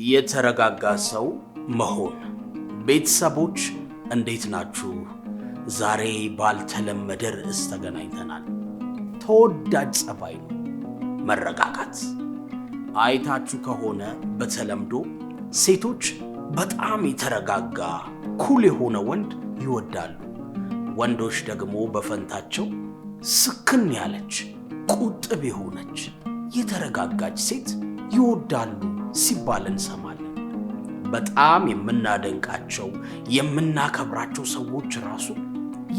የተረጋጋ ሰው መሆን። ቤተሰቦች እንዴት ናችሁ? ዛሬ ባልተለመደ ርዕስ ተገናኝተናል። ተወዳጅ ጸባይ ነው መረጋጋት። አይታችሁ ከሆነ በተለምዶ ሴቶች በጣም የተረጋጋ ኩል የሆነ ወንድ ይወዳሉ። ወንዶች ደግሞ በፈንታቸው ስክን ያለች ቁጥብ የሆነች የተረጋጋች ሴት ይወዳሉ ሲባል እንሰማለን። በጣም የምናደንቃቸው የምናከብራቸው ሰዎች ራሱ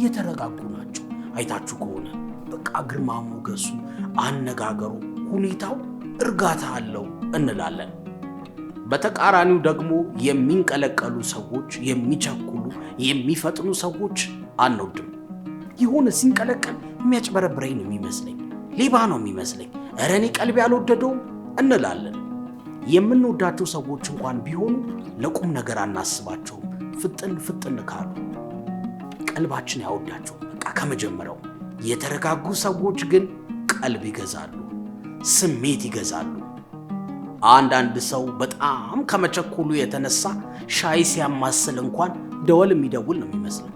የተረጋጉ ናቸው። አይታችሁ ከሆነ በቃ ግርማ ሞገሱ፣ አነጋገሩ፣ ሁኔታው እርጋታ አለው እንላለን። በተቃራኒው ደግሞ የሚንቀለቀሉ ሰዎች፣ የሚቸኩሉ የሚፈጥኑ ሰዎች አንወድም። የሆነ ሲንቀለቀል የሚያጭበረብረኝ ነው የሚመስለኝ፣ ሌባ ነው የሚመስለኝ፣ ኧረ እኔ ቀልቤ አልወደደውም እንላለን። የምንወዳቸው ሰዎች እንኳን ቢሆኑ ለቁም ነገር አናስባቸውም። ፍጥን ካሉ ቀልባችን ያወዳቸው በቃ ከመጀመሪያው። የተረጋጉ ሰዎች ግን ቀልብ ይገዛሉ፣ ስሜት ይገዛሉ። አንዳንድ ሰው በጣም ከመቸኮሉ የተነሳ ሻይ ሲያማስል እንኳን ደወል የሚደውል ነው የሚመስለው።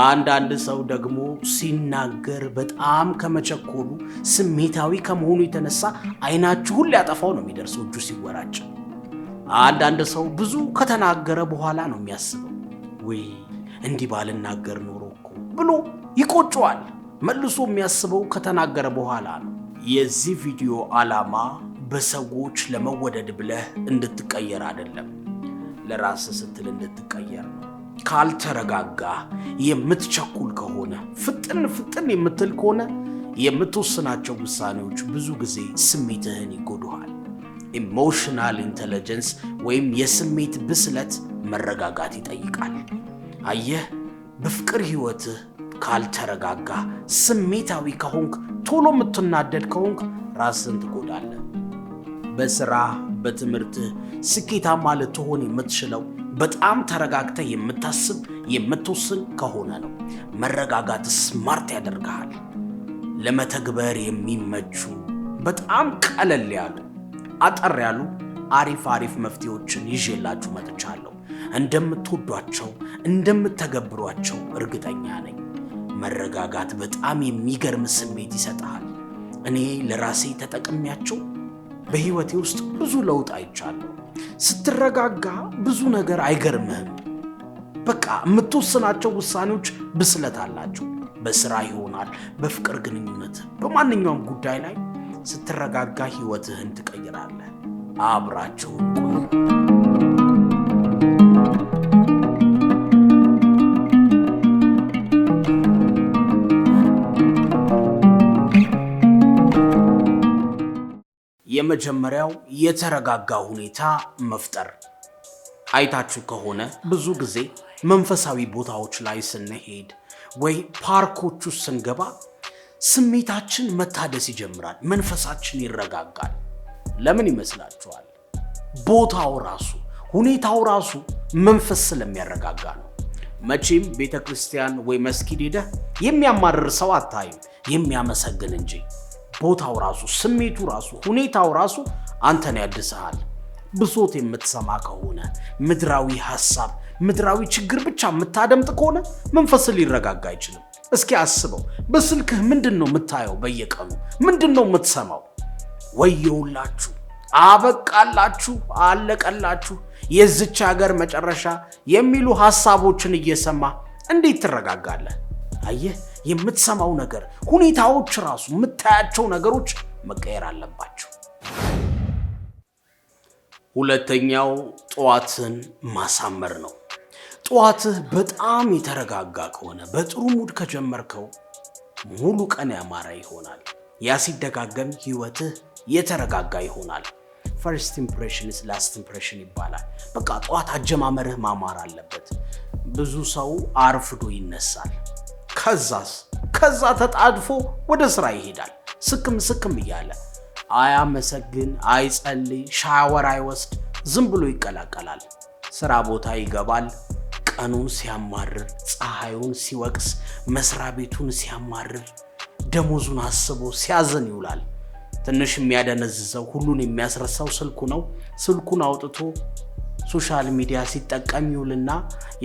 አንዳንድ ሰው ደግሞ ሲናገር በጣም ከመቸኮሉ ስሜታዊ ከመሆኑ የተነሳ አይናችሁን ሊያጠፋው ነው የሚደርሰው እጁ ሲወራጭ። አንዳንድ ሰው ብዙ ከተናገረ በኋላ ነው የሚያስበው፣ ወይ እንዲህ ባልናገር ኖሮ እኮ ብሎ ይቆጨዋል። መልሶ የሚያስበው ከተናገረ በኋላ ነው። የዚህ ቪዲዮ ዓላማ በሰዎች ለመወደድ ብለህ እንድትቀየር አይደለም፣ ለራስህ ስትል እንድትቀየር ነው። ካልተረጋጋ የምትቸኩል ከሆነ ፍጥን የምትል ከሆነ የምትወስናቸው ውሳኔዎች ብዙ ጊዜ ስሜትህን ይጎዱሃል። ኢሞሽናል ኢንተለጀንስ ወይም የስሜት ብስለት መረጋጋት ይጠይቃል። አየህ፣ በፍቅር ህይወትህ ካልተረጋጋ፣ ስሜታዊ ከሆንክ፣ ቶሎ የምትናደድ ከሆንክ ራስህን ትጎዳለህ። በስራ በትምህርትህ ስኬታማ ልትሆን የምትችለው በጣም ተረጋግተህ የምታስብ የምትወስን ከሆነ ነው። መረጋጋት ስማርት ያደርግሃል። ለመተግበር የሚመቹ በጣም ቀለል ያሉ አጠር ያሉ አሪፍ መፍትሄዎችን ይዤላችሁ መጥቻለሁ። እንደምትወዷቸው እንደምትተገብሯቸው እርግጠኛ ነኝ። መረጋጋት በጣም የሚገርም ስሜት ይሰጥሃል። እኔ ለራሴ ተጠቅሜያቸው በህይወቴ ውስጥ ብዙ ለውጥ አይቻለሁ። ስትረጋጋ ብዙ ነገር አይገርምህም። በቃ የምትወስናቸው ውሳኔዎች ብስለት አላቸው። በስራ ይሆናል፣ በፍቅር ግንኙነት፣ በማንኛውም ጉዳይ ላይ ስትረጋጋ ህይወትህን ትቀይራለህ። አብራችሁን ቆዩ። የመጀመሪያው የተረጋጋ ሁኔታ መፍጠር። አይታችሁ ከሆነ ብዙ ጊዜ መንፈሳዊ ቦታዎች ላይ ስንሄድ ወይ ፓርኮች ውስጥ ስንገባ ስሜታችን መታደስ ይጀምራል፣ መንፈሳችን ይረጋጋል። ለምን ይመስላችኋል? ቦታው ራሱ ሁኔታው ራሱ መንፈስ ስለሚያረጋጋ ነው። መቼም ቤተ ክርስቲያን ወይ መስጊድ ሄደህ የሚያማርር ሰው አታይም፣ የሚያመሰግን እንጂ። ቦታው ራሱ ስሜቱ ራሱ ሁኔታው ራሱ አንተን ያድስሃል። ብሶት የምትሰማ ከሆነ ምድራዊ ሐሳብ ምድራዊ ችግር ብቻ የምታደምጥ ከሆነ መንፈስ ሊረጋጋ አይችልም። እስኪ አስበው፣ በስልክህ ምንድነው የምታየው? በየቀኑ ምንድነው የምትሰማው? ወየውላችሁ፣ አበቃላችሁ፣ አለቀላችሁ፣ የዚች ሀገር መጨረሻ የሚሉ ሐሳቦችን እየሰማ እንዴት ትረጋጋለህ? አየህ፣ የምትሰማው ነገር ሁኔታዎች ራሱ የምታያቸው ነገሮች መቀየር አለባቸው። ሁለተኛው ጠዋትን ማሳመር ነው። ጠዋትህ በጣም የተረጋጋ ከሆነ በጥሩ ሙድ ከጀመርከው ሙሉ ቀን ያማረ ይሆናል። ያ ሲደጋገም ህይወትህ የተረጋጋ ይሆናል። ፈርስት ኢምፕሬሽን ኢዝ ላስት ኢምፕሬሽን ይባላል። በቃ ጠዋት አጀማመርህ ማማር አለበት። ብዙ ሰው አርፍዶ ይነሳል። ከዛ ተጣድፎ ወደ ስራ ይሄዳል። ስክም እያለ አያመሰግን፣ አይጸልይ፣ ሻወር አይወስድ፣ ዝም ብሎ ይቀላቀላል። ስራ ቦታ ይገባል። ቀኑን ሲያማርር፣ ፀሐዩን ሲወቅስ፣ መስሪያ ቤቱን ሲያማርር፣ ደሞዙን አስቦ ሲያዘን ይውላል። ትንሽ የሚያደነዝዘው ሁሉን የሚያስረሳው ስልኩ ነው። ስልኩን አውጥቶ ሶሻል ሚዲያ ሲጠቀም ይውልና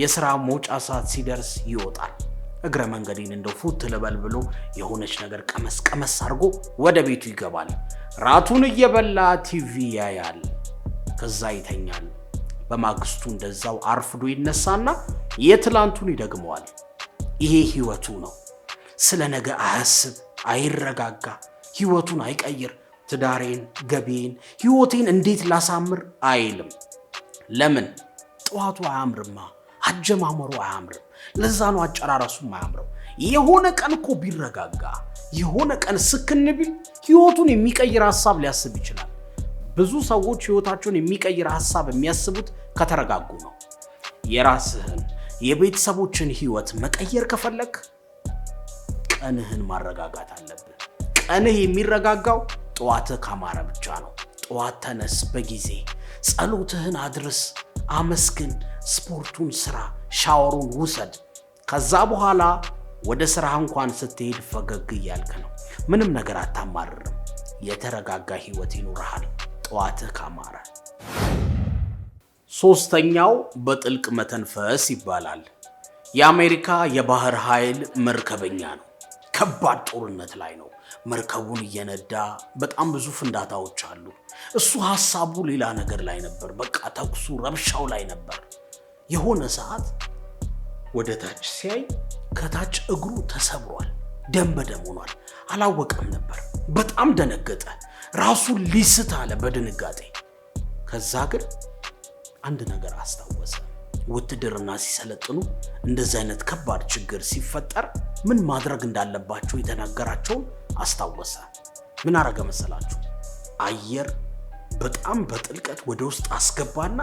የሥራ መውጫ ሰዓት ሲደርስ ይወጣል። እግረ መንገዴን እንደው ፉት ልበል ብሎ የሆነች ነገር ቀመስ አድርጎ ወደ ቤቱ ይገባል። ራቱን እየበላ ቲቪ ያያል። ከዛ ይተኛል። በማግስቱ እንደዛው አርፍዶ ይነሳና የትላንቱን ይደግመዋል። ይሄ ህይወቱ ነው። ስለ ነገ አያስብ፣ አይረጋጋ፣ ህይወቱን አይቀይር። ትዳሬን፣ ገቤን፣ ህይወቴን እንዴት ላሳምር አይልም። ለምን? ጠዋቱ አያምርማ፣ አጀማመሩ አያምርም። ለዛ ነው አጨራረሱም አያምረው። የሆነ ቀን እኮ ቢረጋጋ፣ የሆነ ቀን ስክን ቢል ህይወቱን የሚቀይር ሐሳብ ሊያስብ ይችላል። ብዙ ሰዎች ህይወታቸውን የሚቀይር ሐሳብ የሚያስቡት ከተረጋጉ ነው። የራስህን የቤተሰቦችን ህይወት መቀየር ከፈለክ ቀንህን ማረጋጋት አለብህ። ቀንህ የሚረጋጋው ጠዋትህ ካማረ ብቻ ነው። ጠዋት ተነስ በጊዜ፣ ጸሎትህን አድርስ፣ አመስግን፣ ስፖርቱን ስራ፣ ሻወሩን ውሰድ። ከዛ በኋላ ወደ ስራህ እንኳን ስትሄድ ፈገግ እያልክ ነው። ምንም ነገር አታማርርም። የተረጋጋ ህይወት ይኖርሃል ጠዋትህ ካማረ። ሶስተኛው በጥልቅ መተንፈስ ይባላል። የአሜሪካ የባህር ኃይል መርከበኛ ነው። ከባድ ጦርነት ላይ ነው። መርከቡን እየነዳ በጣም ብዙ ፍንዳታዎች አሉ። እሱ ሐሳቡ ሌላ ነገር ላይ ነበር። በቃ ተኩሱ ረብሻው ላይ ነበር። የሆነ ሰዓት ወደ ታች ሲያይ ከታች እግሩ ተሰብሯል። ደም በደም ሆኗል። አላወቀም ነበር። በጣም ደነገጠ። ራሱን ሊስት አለ በድንጋጤ። ከዛ ግን አንድ ነገር አስታወሰ። ውትድርና ሲሰለጥኑ እንደዚህ አይነት ከባድ ችግር ሲፈጠር ምን ማድረግ እንዳለባቸው የተናገራቸውን አስታወሰ። ምን አረገ መሰላችሁ? አየር በጣም በጥልቀት ወደ ውስጥ አስገባና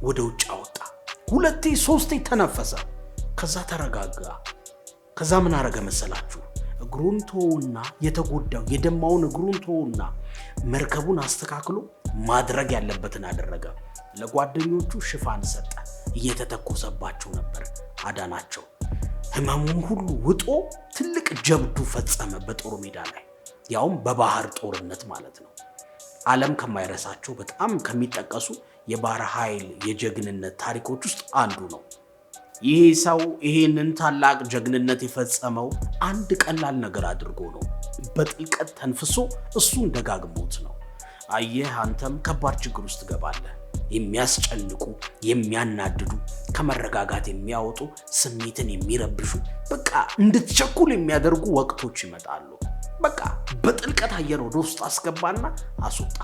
ወደ ውጭ አወጣ። 2-3 ተነፈሰ። ከዛ ተረጋጋ። ከዛ ምን አረገ መሰላችሁ? እግሩን ተወውና የተጎዳው የደማውን እግሩን ተወውና መርከቡን አስተካክሎ ማድረግ ያለበትን አደረገ። ለጓደኞቹ ሽፋን ሰጠ። እየተተኮሰባቸው ነበር፣ አዳናቸው። ህመሙን ሁሉ ውጦ ትልቅ ጀብዱ ፈጸመ በጦር ሜዳ ላይ፣ ያውም በባህር ጦርነት ማለት ነው። ዓለም ከማይረሳቸው በጣም ከሚጠቀሱ የባህር ኃይል የጀግንነት ታሪኮች ውስጥ አንዱ ነው። ይሄ ሰው ይሄንን ታላቅ ጀግንነት የፈጸመው አንድ ቀላል ነገር አድርጎ ነው። በጥልቀት ተንፍሶ እሱን ደጋግሞት ነው። አየህ፣ አንተም ከባድ ችግር ውስጥ ትገባለህ። የሚያስጨንቁ፣ የሚያናድዱ፣ ከመረጋጋት የሚያወጡ፣ ስሜትን የሚረብሹ፣ በቃ እንድትቸኩል የሚያደርጉ ወቅቶች ይመጣሉ። በቃ በጥልቀት አየር ወደ ውስጥ አስገባና አስወጣ።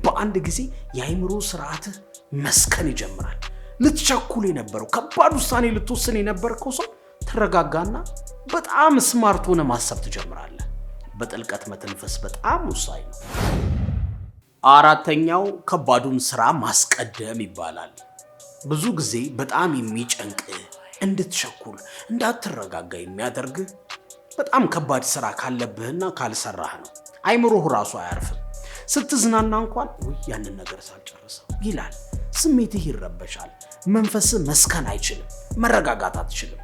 በአንድ ጊዜ የአይምሮ ስርዓትህ መስከን ይጀምራል። ልትቸኩል የነበረው ከባድ ውሳኔ ልትወስን የነበርከው ሰው ተረጋጋና በጣም ስማርት ሆነ ማሰብ ትጀምራለህ። በጥልቀት መተንፈስ በጣም ወሳኝ ነው። አራተኛው ከባዱን ስራ ማስቀደም ይባላል። ብዙ ጊዜ በጣም የሚጨንቅህ፣ እንድትቸኩል፣ እንዳትረጋጋ የሚያደርግህ በጣም ከባድ ስራ ካለብህና ካልሰራህ ነው። አይምሮህ ራሱ አያርፍም። ስትዝናና እንኳን ወይ ያንን ነገር ሳልጨርሰው ይላል። ስሜትህ ይረበሻል። መንፈስህ መስከን አይችልም። መረጋጋት አትችልም።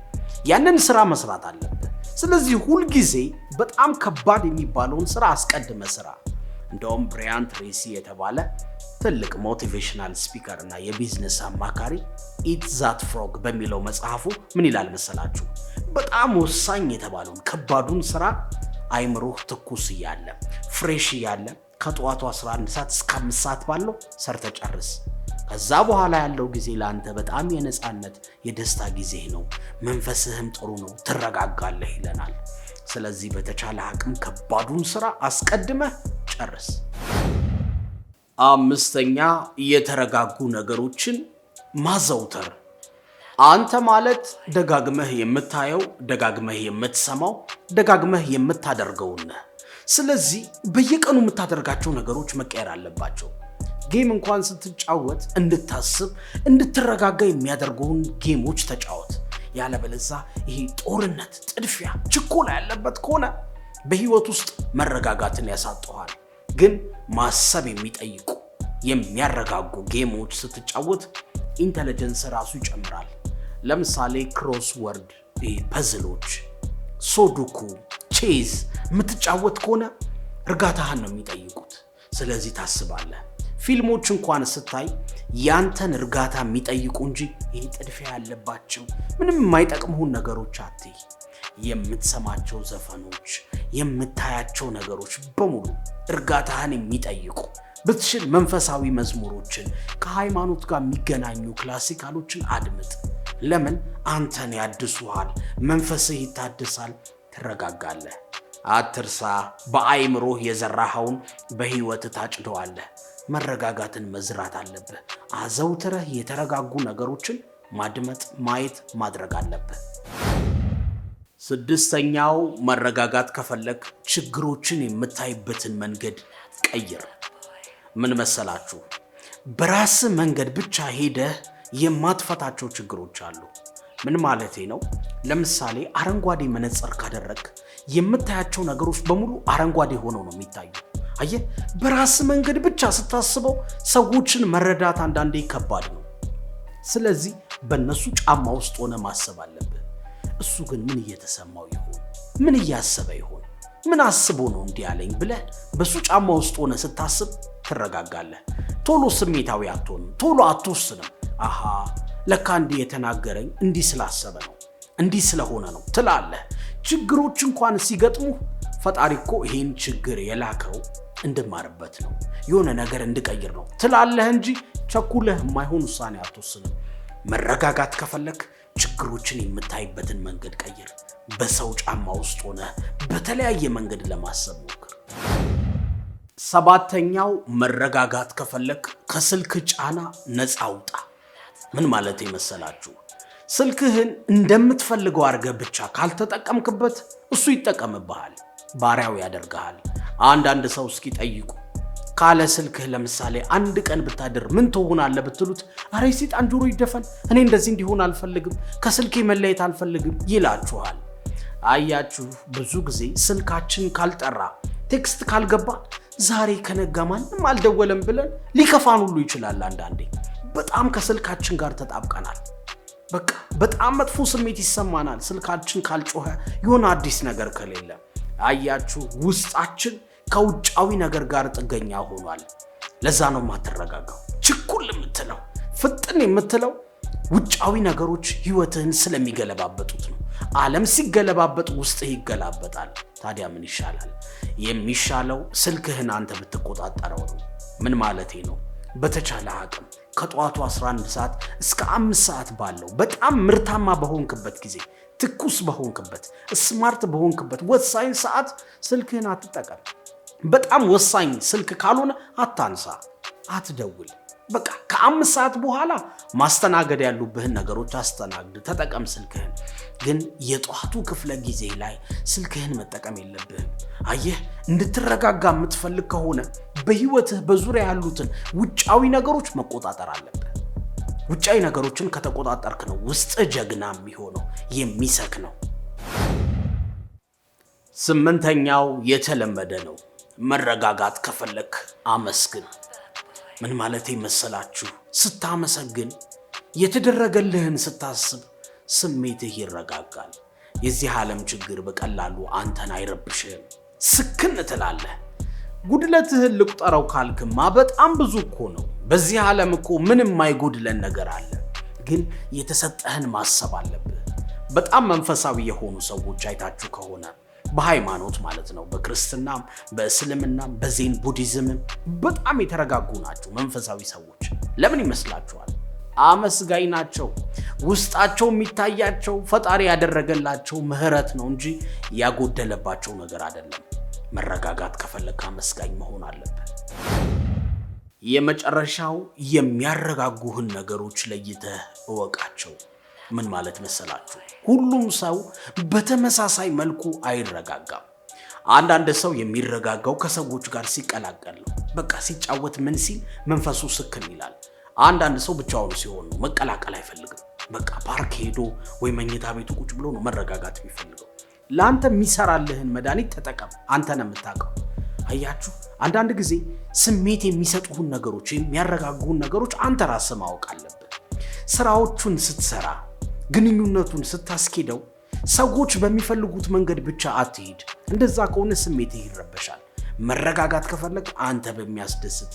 ያንን ስራ መስራት አለብህ። ስለዚህ ሁልጊዜ በጣም ከባድ የሚባለውን ስራ አስቀድመ ስራ። እንደውም ብራያን ትሬሲ የተባለ ትልቅ ሞቲቬሽናል ስፒከር እና የቢዝነስ አማካሪ ኢት ዛት ፍሮግ በሚለው መጽሐፉ ምን ይላል መሰላችሁ? በጣም ወሳኝ የተባለውን ከባዱን ስራ አይምሮህ ትኩስ እያለ ፍሬሽ እያለ ከጠዋቱ 11 ሰዓት እስከ 5 ሰዓት ባለው ሰርተ ጨርስ። ከዛ በኋላ ያለው ጊዜ ለአንተ በጣም የነፃነት የደስታ ጊዜ ነው። መንፈስህም ጥሩ ነው፣ ትረጋጋለህ ይለናል። ስለዚህ በተቻለ አቅም ከባዱን ስራ አስቀድመህ ጨርስ። አምስተኛ የተረጋጉ ነገሮችን ማዘውተር። አንተ ማለት ደጋግመህ የምታየው፣ ደጋግመህ የምትሰማው፣ ደጋግመህ የምታደርገው ነህ። ስለዚህ በየቀኑ የምታደርጋቸው ነገሮች መቀየር አለባቸው። ጌም እንኳን ስትጫወት እንድታስብ፣ እንድትረጋጋ የሚያደርጉን ጌሞች ተጫወት። ያለበለዚያ ይሄ ጦርነት፣ ጥድፊያ፣ ችኮላ ያለበት ከሆነ በህይወት ውስጥ መረጋጋትን ያሳጣዋል። ግን ማሰብ የሚጠይቁ የሚያረጋጉ ጌሞች ስትጫወት ኢንተለጀንስ ራሱ ይጨምራል። ለምሳሌ ክሮስወርድ፣ ፐዝሎች፣ ሱዶኩ፣ ቼዝ የምትጫወት ከሆነ እርጋታህን ነው የሚጠይቁት። ስለዚህ ታስባለህ። ፊልሞች እንኳን ስታይ ያንተን እርጋታ የሚጠይቁ እንጂ ይሄ ጥድፊያ ያለባቸው ምንም የማይጠቅሙህን ነገሮች አትይ። የምትሰማቸው ዘፈኖች፣ የምታያቸው ነገሮች በሙሉ እርጋታህን የሚጠይቁ ብትችል መንፈሳዊ መዝሙሮችን፣ ከሃይማኖት ጋር የሚገናኙ ክላሲካሎችን አድምጥ። ለምን? አንተን ያድሱሃል፣ መንፈስህ ይታደሳል፣ ትረጋጋለህ። አትርሳ፣ በአይምሮህ የዘራኸውን በህይወት ታጭደዋለህ። መረጋጋትን መዝራት አለብህ። አዘውትረህ የተረጋጉ ነገሮችን ማድመጥ፣ ማየት፣ ማድረግ አለብህ። ስድስተኛው መረጋጋት ከፈለክ ችግሮችን የምታይበትን መንገድ ቀይር። ምን መሰላችሁ? በራስ መንገድ ብቻ ሄደህ የማትፈታቸው ችግሮች አሉ። ምን ማለቴ ነው? ለምሳሌ አረንጓዴ መነጽር ካደረግ የምታያቸው ነገሮች በሙሉ አረንጓዴ ሆነው ነው የሚታዩ። አየህ፣ በራስ መንገድ ብቻ ስታስበው ሰዎችን መረዳት አንዳንዴ ከባድ ነው። ስለዚህ በእነሱ ጫማ ውስጥ ሆነ ማሰብ አለብህ። እሱ ግን ምን እየተሰማው ይሆን? ምን እያሰበ ይሆን? ምን አስቦ ነው እንዲህ ያለኝ ብለህ በሱ ጫማ ውስጥ ሆነ ስታስብ ትረጋጋለህ። ቶሎ ስሜታዊ አትሆንም፣ ቶሎ አትወስንም። አሃ ለካ እንዲህ የተናገረኝ እንዲህ ስላሰበ ነው፣ እንዲህ ስለሆነ ነው ትላለህ። ችግሮች እንኳን ሲገጥሙ ፈጣሪ እኮ ይሄን ችግር የላከው እንድማርበት ነው፣ የሆነ ነገር እንድቀይር ነው ትላለህ እንጂ ቸኩለህ የማይሆን ውሳኔ አትወስንም። መረጋጋት ከፈለክ ችግሮችን የምታይበትን መንገድ ቀይር። በሰው ጫማ ውስጥ ሆነ በተለያየ መንገድ ለማሰብ ሞክር። ሰባተኛው መረጋጋት ከፈለክ ከስልክ ጫና ነፃ ውጣ። ምን ማለት መሰላችሁ? ስልክህን እንደምትፈልገው አድርገህ ብቻ ካልተጠቀምክበት እሱ ይጠቀምብሃል፣ ባሪያው ያደርግሃል። አንዳንድ ሰው እስኪ ጠይቁ፣ ካለ ስልክህ ለምሳሌ አንድ ቀን ብታድር ምን ትሆናለህ ብትሉት፣ አረ ሰይጣን ጆሮ ይደፈን፣ እኔ እንደዚህ እንዲሆን አልፈልግም፣ ከስልኬ መለየት አልፈልግም ይላችኋል። አያችሁ፣ ብዙ ጊዜ ስልካችን ካልጠራ፣ ቴክስት ካልገባ ዛሬ ከነጋ ማንም አልደወለም ብለን ሊከፋን ሁሉ ይችላል። አንዳንዴ በጣም ከስልካችን ጋር ተጣብቀናል። በቃ በጣም መጥፎ ስሜት ይሰማናል ስልካችን ካልጮኸ፣ የሆነ አዲስ ነገር ከሌለ። አያችሁ፣ ውስጣችን ከውጫዊ ነገር ጋር ጥገኛ ሆኗል። ለዛ ነው የማትረጋጋው፣ ችኩል የምትለው፣ ፍጥን የምትለው። ውጫዊ ነገሮች ህይወትህን ስለሚገለባበጡት ነው። ዓለም ሲገለባበጥ ውስጥህ ይገላበጣል። ታዲያ ምን ይሻላል? የሚሻለው ስልክህን አንተ ብትቆጣጠረው ነው። ምን ማለቴ ነው? በተቻለ አቅም ከጠዋቱ 11 ሰዓት እስከ 5 ሰዓት ባለው በጣም ምርታማ በሆንክበት ጊዜ፣ ትኩስ በሆንክበት፣ ስማርት በሆንክበት ወሳኝ ሰዓት ስልክህን አትጠቀም። በጣም ወሳኝ ስልክ ካልሆነ አታንሳ፣ አትደውል። በቃ ከ5 ሰዓት በኋላ ማስተናገድ ያሉብህን ነገሮች አስተናግድ፣ ተጠቀም ስልክህን። ግን የጧቱ ክፍለ ጊዜ ላይ ስልክህን መጠቀም የለብህም። አየህ፣ እንድትረጋጋ የምትፈልግ ከሆነ በህይወትህ በዙሪያ ያሉትን ውጫዊ ነገሮች መቆጣጠር አለብህ። ውጫዊ ነገሮችን ከተቆጣጠርክ ነው ውስጥ ጀግና የሚሆነው፣ የሚሰክነው። ስምንተኛው የተለመደ ነው። መረጋጋት ከፈለክ አመስግን። ምን ማለት መሰላችሁ? ስታመሰግን፣ የተደረገልህን ስታስብ ስሜትህ ይረጋጋል። የዚህ ዓለም ችግር በቀላሉ አንተን አይረብሽህም። ስክን ትላለህ። ጉድለትህን ልቁጠረው ካልክማ በጣም ብዙ እኮ ነው። በዚህ ዓለም እኮ ምንም የማይጎድለን ነገር አለ። ግን የተሰጠህን ማሰብ አለብህ። በጣም መንፈሳዊ የሆኑ ሰዎች አይታችሁ ከሆነ በሃይማኖት ማለት ነው፣ በክርስትናም፣ በእስልምናም፣ በዜን ቡዲዝምም በጣም የተረጋጉ ናቸው መንፈሳዊ ሰዎች። ለምን ይመስላችኋል? አመስጋኝ ናቸው። ውስጣቸው የሚታያቸው ፈጣሪ ያደረገላቸው ምህረት ነው እንጂ ያጎደለባቸው ነገር አይደለም። መረጋጋት ከፈለክ አመስጋኝ መሆን አለበት። የመጨረሻው የሚያረጋጉህን ነገሮች ለይተህ እወቃቸው። ምን ማለት መሰላችሁ? ሁሉም ሰው በተመሳሳይ መልኩ አይረጋጋም። አንዳንድ ሰው የሚረጋጋው ከሰዎች ጋር ሲቀላቀል ነው። በቃ ሲጫወት ምን ሲል መንፈሱ ስክን ይላል። አንዳንድ ሰው ብቻውን ሲሆን ነው፣ መቀላቀል አይፈልግም። በቃ ፓርክ ሄዶ ወይ መኝታ ቤቱ ቁጭ ብሎ ነው መረጋጋት የሚፈልገው። ለአንተ የሚሰራልህን መድኃኒት ተጠቀም፣ አንተ ነው የምታውቀው። አያችሁ፣ አንዳንድ ጊዜ ስሜት የሚሰጡህን ነገሮች፣ የሚያረጋጉህን ነገሮች አንተ ራስህ ማወቅ አለብህ። ስራዎቹን ስትሰራ፣ ግንኙነቱን ስታስኬደው ሰዎች በሚፈልጉት መንገድ ብቻ አትሄድ። እንደዛ ከሆነ ስሜትህ ይረበሻል። መረጋጋት ከፈለግ አንተ በሚያስደስት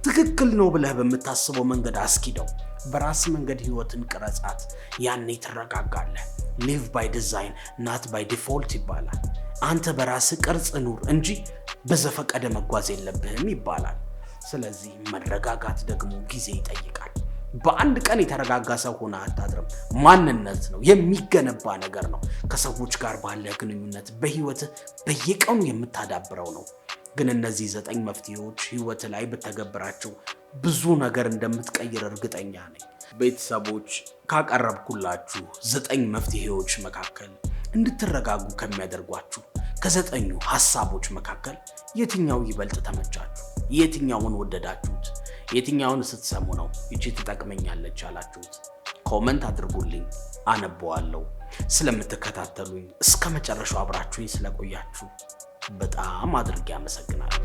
ትክክል ነው ብለህ በምታስበው መንገድ አስኪደው። በራስ መንገድ ህይወትን ቅረጻት፣ ያኔ ትረጋጋለህ። ሊቭ ባይ ዲዛይን ናት ባይ ዲፎልት ይባላል። አንተ በራስ ቅርጽ ኑር እንጂ በዘፈቀደ መጓዝ የለብህም ይባላል። ስለዚህ መረጋጋት ደግሞ ጊዜ ይጠይቃል። በአንድ ቀን የተረጋጋ ሰው ሆነ አታድርም። ማንነት ነው፣ የሚገነባ ነገር ነው። ከሰዎች ጋር ባለ ግንኙነት በህይወት በየቀኑ የምታዳብረው ነው። ግን እነዚህ 9 መፍትሄዎች ህይወት ላይ ብተገብራቸው ብዙ ነገር እንደምትቀይር እርግጠኛ ነኝ። ቤተሰቦች ካቀረብኩላችሁ 9 መፍትሄዎች መካከል እንድትረጋጉ ከሚያደርጓችሁ ከ9ኙ ሐሳቦች መካከል የትኛው ይበልጥ ተመቻችሁ? የትኛውን ወደዳችሁት? የትኛውን ስትሰሙ ነው እቺ ትጠቅመኛለች ያላችሁት? ኮሜንት አድርጉልኝ፣ አነበዋለሁ። ስለምትከታተሉኝ እስከ መጨረሻው አብራችሁኝ ስለቆያችሁ በጣም አድርጌ አመሰግናለሁ።